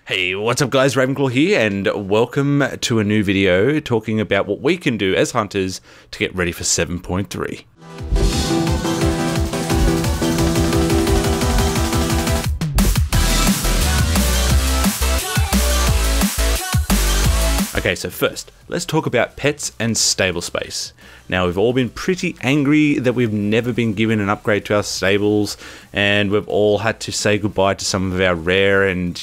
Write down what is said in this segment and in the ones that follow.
Hey, what's up guys, Ravenclaw here, and welcome to a new video talking about what we can do as hunters to get ready for 7.3. Okay, so first, let's talk about pets and stable space. Now, we've all been pretty angry that we've never been given an upgrade to our stables, and we've all had to say goodbye to some of our rare and,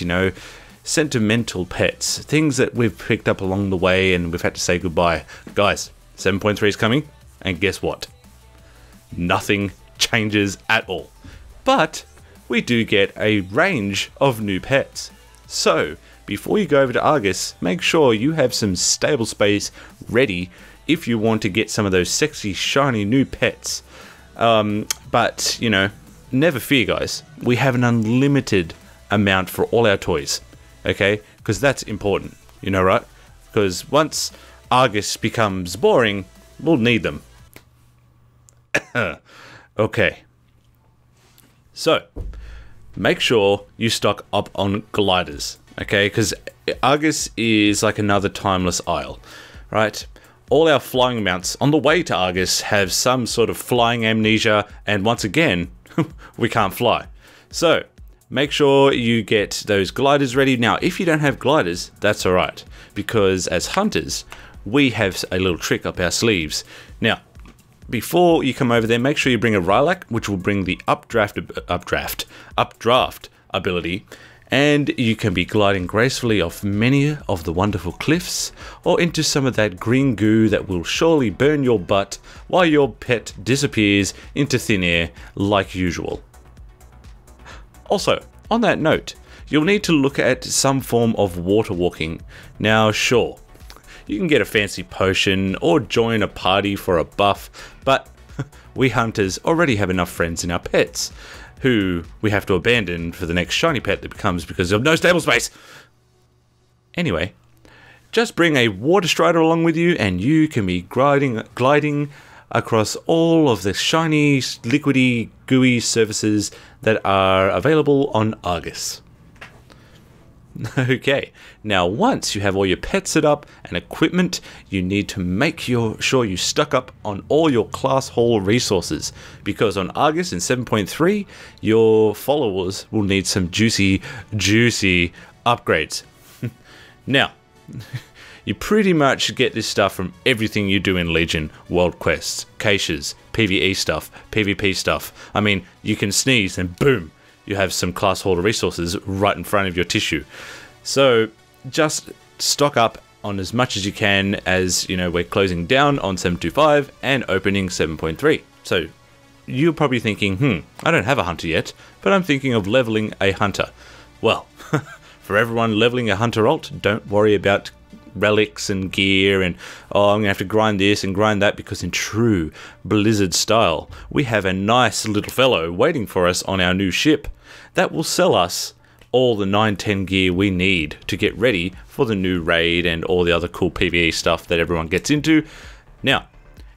sentimental pets. Things that we've picked up along the way and we've had to say goodbye. Guys, 7.3 is coming, and guess what? Nothing changes at all. But we do get a range of new pets. So, before you go over to Argus, make sure you have some stable space ready if you want to get some of those sexy, shiny new pets. But, never fear, guys. We have an unlimited amount for all our toys, okay? Because that's important, right? Because once Argus becomes boring, we'll need them. Okay. So, make sure you stock up on gliders. Okay, because Argus is like another timeless isle, right? All our flying mounts on the way to Argus have some sort of flying amnesia, and once again, we can't fly. So, make sure you get those gliders ready. Now, if you don't have gliders, that's alright, because as hunters, we have a little trick up our sleeves. Now, before you come over there, make sure you bring a Rylac, which will bring the updraft ability, and you can be gliding gracefully off many of the wonderful cliffs, or into some of that green goo that will surely burn your butt while your pet disappears into thin air like usual. Also, on that note, you'll need to look at some form of water walking. Now, sure, you can get a fancy potion or join a party for a buff, but we hunters already have enough friends in our pets, who we have to abandon for the next shiny pet that becomes because of no stable space. Anyway, just bring a water strider along with you and you can be gliding across all of the shiny, liquidy, gooey surfaces that are available on Argus. Okay, now once you have all your pets set up and equipment, you need to make sure you stock up on all your class hall resources, because on Argus in 7.3, your followers will need some juicy upgrades. Now, you pretty much get this stuff from everything you do in Legion, World Quests, Caches, PvE stuff, PvP stuff. I mean, you can sneeze and boom, you have some class holder resources right in front of your tissue. So just stock up on as much as you can, as we're closing down on 7.25 and opening 7.3. So you're probably thinking, I don't have a hunter yet, but I'm thinking of leveling a hunter. Well, for everyone leveling a hunter alt, don't worry about relics and gear and I'm gonna have to grind this and grind that, because in true Blizzard style, we have a nice little fellow waiting for us on our new ship that will sell us all the 9-10 gear we need to get ready for the new raid and all the other cool PvE stuff that everyone gets into. Now,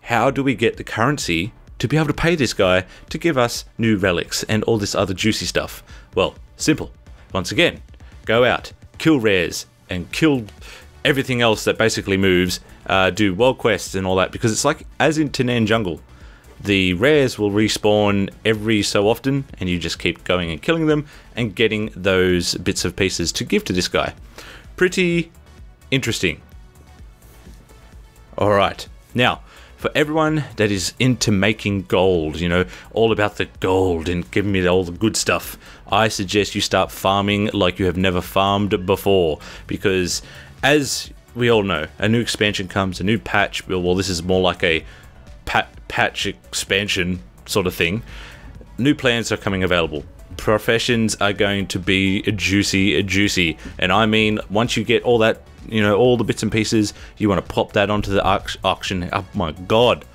how do we get the currency to be able to pay this guy to give us new relics and all this other juicy stuff? Well, simple. Once again, go out, kill rares, and kill everything else that basically moves, do world quests and all that, because it's like as in Tanan Jungle. The rares will respawn every so often, and you just keep going and killing them and getting those bits of pieces to give to this guy. Pretty interesting. Alright, now, for everyone that is into making gold, all about the gold and giving me all the good stuff, I suggest you start farming like you have never farmed before, because as we all know, a new expansion comes, a new patch. Well, this is more like a patch expansion sort of thing. New plans are coming available. Professions are going to be juicy, and I mean, once you get all that, all the bits and pieces, you want to pop that onto the auction. Oh my god,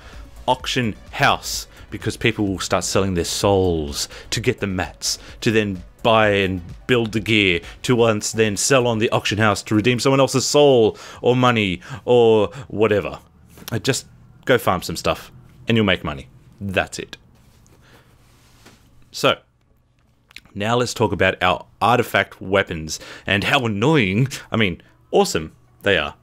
auction house, because people will start selling their souls to get the mats, to then buy and build the gear, to once then sell on the auction house to redeem someone else's soul or money or whatever. Just go farm some stuff and you'll make money. That's it. So, Now let's talk about our artifact weapons and how annoying, I mean, awesome they are.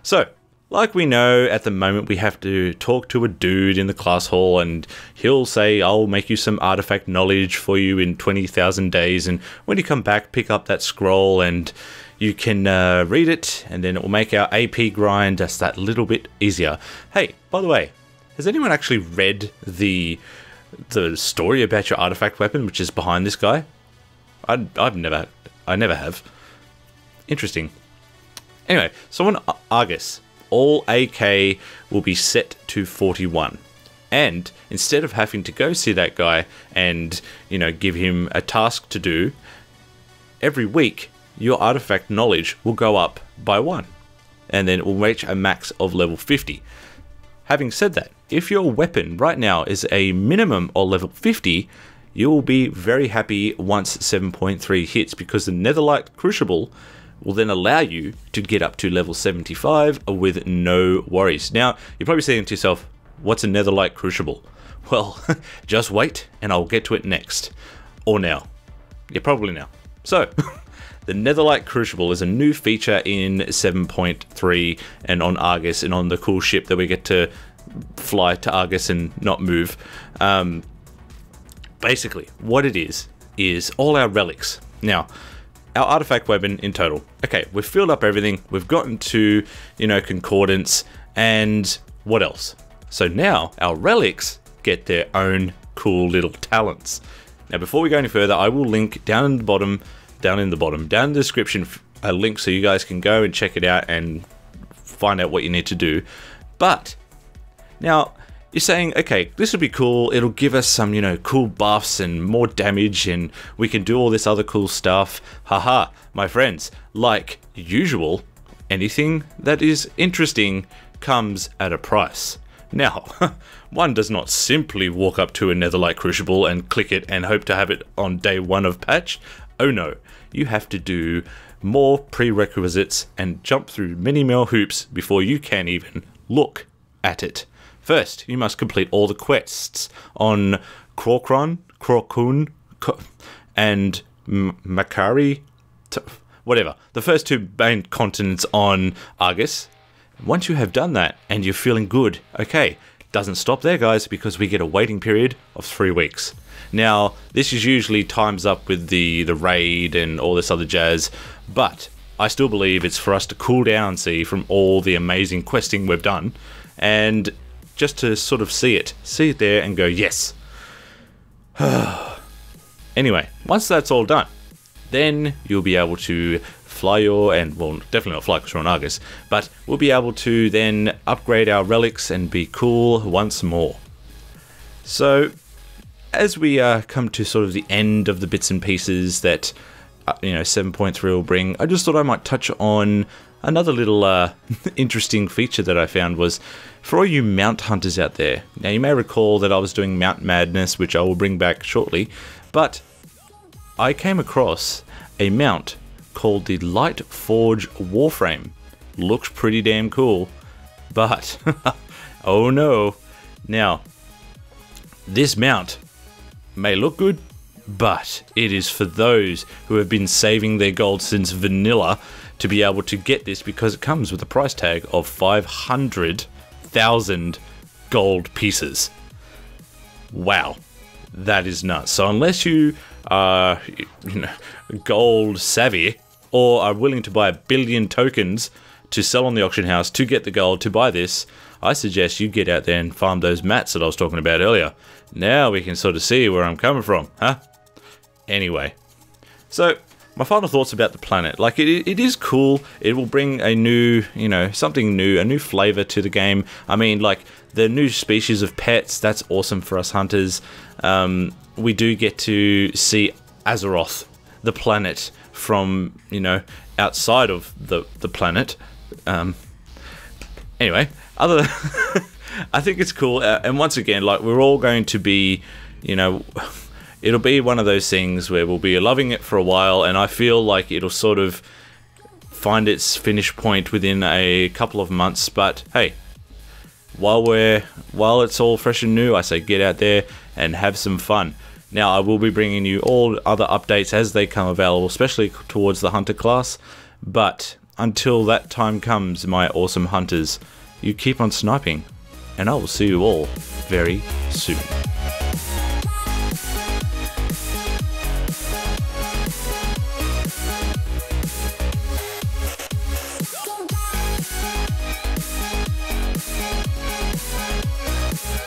So, like we know, at the moment we have to talk to a dude in the class hall and he'll say, I'll make you some artifact knowledge for you in 20,000 days, and when you come back, pick up that scroll and you can read it, and then it will make our AP grind just that little bit easier. Hey, by the way, has anyone actually read the story about your artifact weapon, which is behind this guy? I never have. Interesting. Anyway, so on Argus, all AK will be set to 41. And instead of having to go see that guy and, you know, give him a task to do, every week your artifact knowledge will go up by 1. And then it will reach a max of level 50. Having said that, if your weapon right now is a minimum of level 50, you will be very happy once 7.3 hits, because the netherlight-crucible will then allow you to get up to level 75 with no worries. Now, you're probably saying to yourself, what's a netherlight-crucible? Well, just wait and I'll get to it next. Or now. Yeah, probably now. So, the netherlight-crucible is a new feature in 7.3 and on Argus and on the cool ship that we get to fly to Argus and not move. Basically, what it is all our relics. Now, our artifact weapon in total. Okay, we've filled up everything. We've gotten to, you know, concordance and what else? So now our relics get their own cool little talents. Now, before we go any further, I will link down in the description, a link so you guys can go and check it out and find out what you need to do. But now, you're saying, okay, this would be cool. It'll give us some, you know, cool buffs and more damage, and we can do all this other cool stuff. Haha, my friends, like usual, anything that is interesting comes at a price. Now, one does not simply walk up to a netherlight crucible and click it and hope to have it on day 1 of patch. Oh no, you have to do more prerequisites and jump through many more hoops before you can even look at it. First, you must complete all the quests on Crocun, and Makari, whatever, the first 2 main continents on Argus. Once you have done that and you're feeling good, okay, doesn't stop there, guys, because we get a waiting period of 3 weeks. Now, this is usually times up with the raid and all this other jazz, but I still believe it's for us to cool down, see, from all the amazing questing we've done, and just to sort of see it there and go, yes. Anyway, once that's all done, then you'll be able to fly well, definitely not fly because we're on Argus, but we'll be able to then upgrade our relics and be cool once more. So, as we come to sort of the end of the bits and pieces that, 7.3 will bring, I just thought I might touch on another little interesting feature that I found was, for all you mount hunters out there, now you may recall that I was doing Mount Madness, which I will bring back shortly, but I came across a mount called the Light Forge Warframe. Looks pretty damn cool, but, oh no. Now, this mount may look good, but it is for those who have been saving their gold since vanilla to be able to get this, because it comes with a price tag of 500,000 gold pieces. Wow, that is nuts. So unless you are gold savvy or are willing to buy 1 billion tokens to sell on the auction house to get the gold to buy this, I suggest you get out there and farm those mats that I was talking about earlier. Now we can sort of see where I'm coming from, huh? Anyway, so my final thoughts about the planet. Like, it is cool. It will bring a new, something new, a new flavor to the game. I mean, like, the new species of pets, that's awesome for us hunters. We do get to see Azeroth, the planet, from, outside of the planet. Anyway, I think it's cool. And once again, like, we're all going to be, it'll be one of those things where we'll be loving it for a while, and I feel like it'll sort of find its finish point within a couple of months. But hey, while it's all fresh and new, I say get out there and have some fun. Now, I will be bringing you all other updates as they come available, especially towards the hunter class. But until that time comes, my awesome hunters, you keep on sniping, and I will see you all very soon.